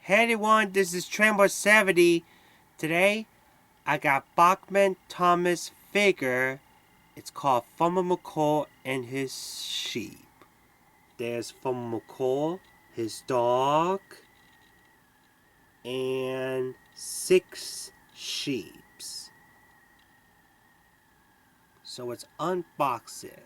Hey everyone, this is Tremor70. Today, I got Bachmann Thomas figure. It's called Farmer McColl and his sheep. There's Farmer McColl, his dog, and 6 sheeps. So let's unbox it.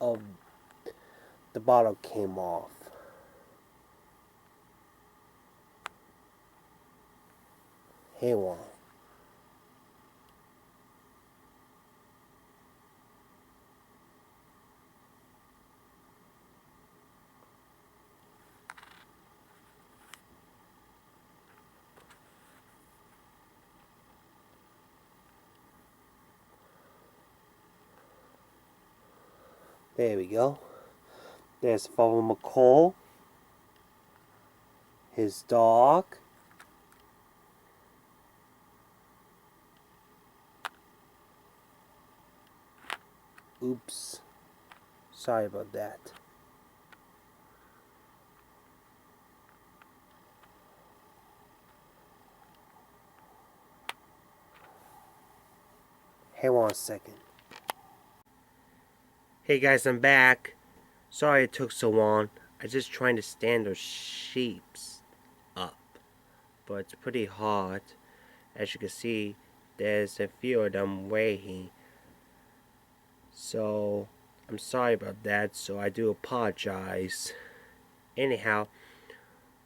Oh, the bottle came off. Hey, one. There we go. There's Farmer McColl, his dog, oops, sorry about that. Hang on a second. Hey guys, I'm back. Sorry it took so long. I just trying to stand those sheeps up. But it's pretty hard. As you can see, there's a few of them waiting. So, I'm sorry about that. So I do apologize. Anyhow,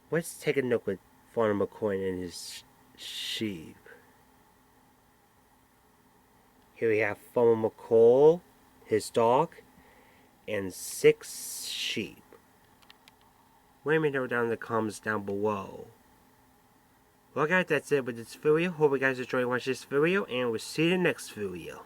let's take a look at Farmer McCoy and his sheep. Here we have Farmer McColl, his dog, and 6 sheep. Let me know down in the comments down below. Well guys, that's it with this video. Hope you guys enjoyed watching this video, and we'll see you in the next video.